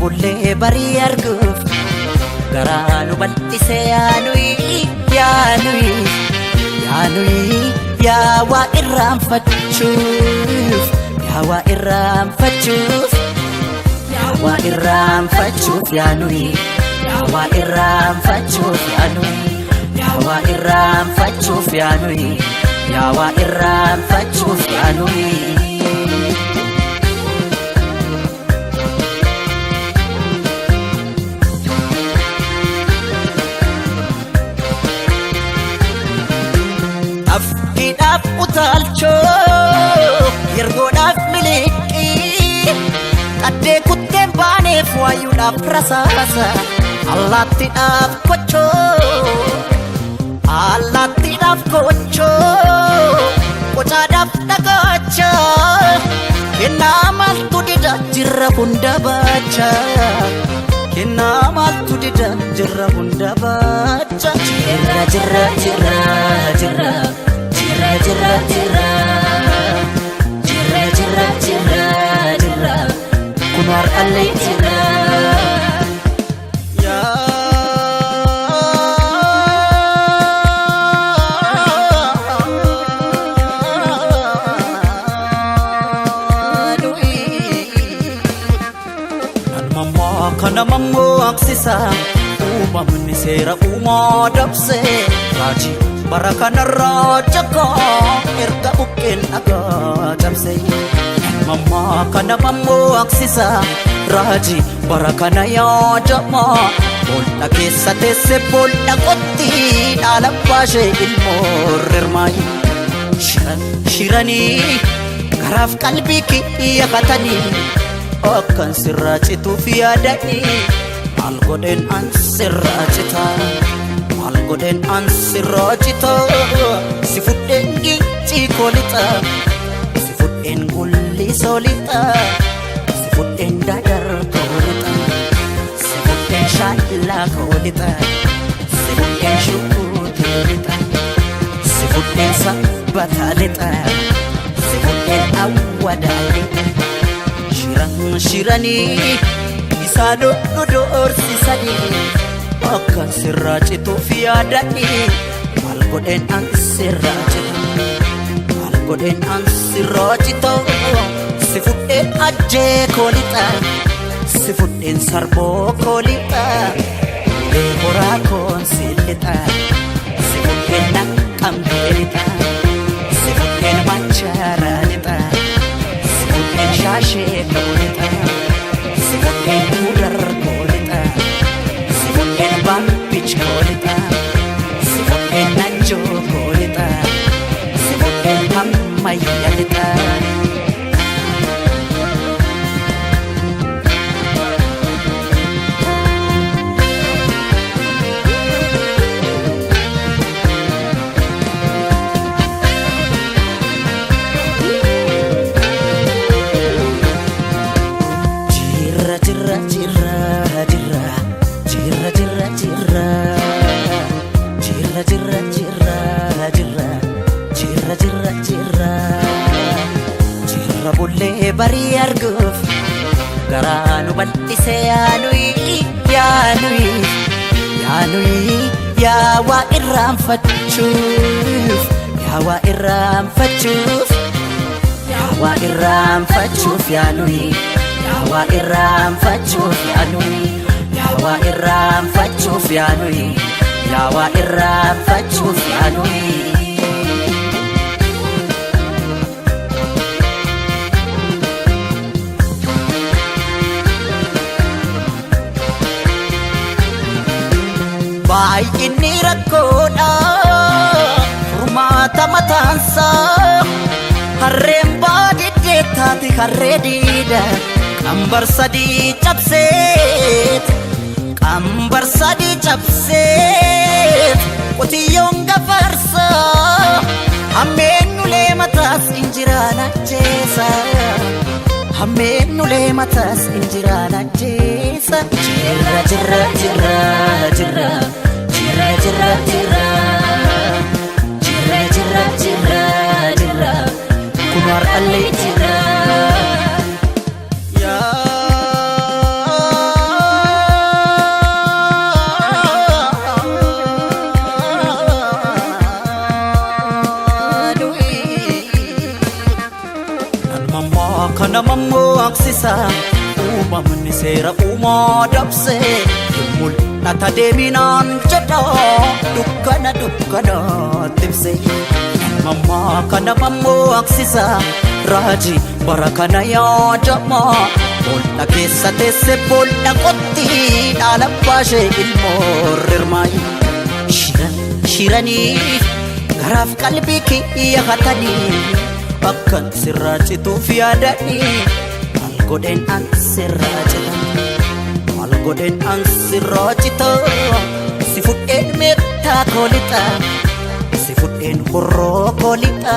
Bulle bari arguf garanu bal'ise yaanui ya wa irraanfachuuf yaanui ya wa irraanfachuuf yaanui Afkidaf utalcho yergodaf miliki Kadde kutten baanef waayuudhaaf rasaasa Allaattiidhaaf kocho Qocaadhaaf dhagacha Kennaa maaltu dida jirra hunda baacha Kennaa maaltu dida jirra hunda baacha Jirra Kunar alay jirra Kana mammo aksisa Umamni seera dabse Raji barakana rajaka Erga bukken aga jamse Mamma kana mammo aksisa Raji barakana ya jama Bolda keessa teesse bolda qotti Dhalabbashe ilmoorrirmaayi Shirani Karaaf qalbii kiyyakatani Akkan sirraachituuf yaadani Maal godhen an sirraachita Si fudhen gincii koolixa Si fudhen gulli soolixa Si fudhen dadar koolixa Si fudhen shaallaa koolixa Si fudhen shukuuteelixa Si fudhen sabbataalixa Si fudhen awwadaalixa Shirani Isano doorsisani Akkan sirraachituuf yaadani Maal godhen an sirraachita Si fudhen ajjee koolixa Si fudhen sarboo koolixa Ulee horaa koon siilixa Si fudhen naqqambeelixa Si fudhen machaaraalixa Si fudhen shaashee koolixa Si fudhen udar koolixa Si fudhen bampich koolixa Si fudhen najjoo koolixa Si fudhen hammayyalixa Jirra bulle bari arguf garanu bal'ise yaanui ya wa irraanfachuuf yaanui ya wa irraanfachuuf yaanui baay'inni rakkoodha furmaata mataansaa harreen baadiddee taate harree diida qambar sadii cabseet qotiyyoon gafarsa hammeenyulee mataas injiraan ajjeesa hammeenyulee mataas injiraan ajjeesa jirra jirra jirra jirra jirra jirra jirra jirra jirra jirra jirra kun har'allee jirra kana mammoo aksisa uumamni seera uumaa dabse mul'ata deeminaan jedha dukkana timse mammaa kana mammoo aksisa raajii bara kana yaadama boolda keessa teesse boolda qotti dhaala baashee ilmoo rirmaayi shiranii garaaf qalbii kiyya hatanii akkan sirraa cituuf yaadanii maal godheen an sirraa cita si fudheen meettaa koolixa si fudheen horroo koolixa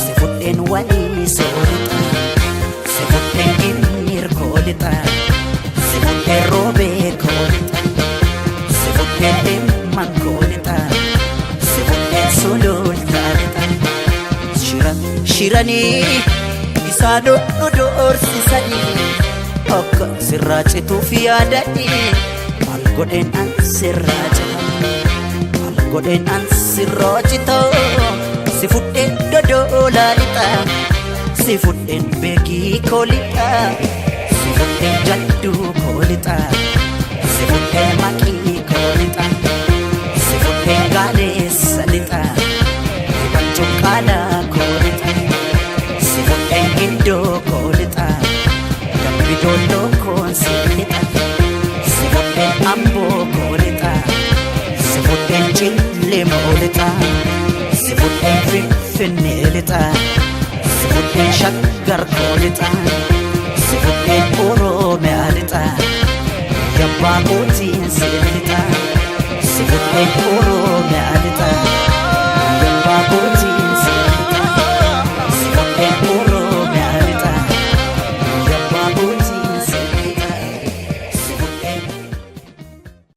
si fudheen waliin soolixa si fudheen inni koolixa si fudheen roobee koolixa si fudheen dhimman koolixa si fudheen sulultaalixa shiranii isaa doorsisanii akka sirraa cituuf yaadanii maal godheen an sirraa cita si fudheen dodolaa lixa si fudheen beekii koolixa si fudheen jadduu koolixa si fudheen maqii koolixa si fudheen gaaleessa lixa cuqqaalaa koolixa si fudheen gindoo koolixa dambi doolloo koonsi lixa si fudheen amboo koolixa si fudheen jillemoo lixa si fudheen finfinnee lixa si fudheen shaggar koolixa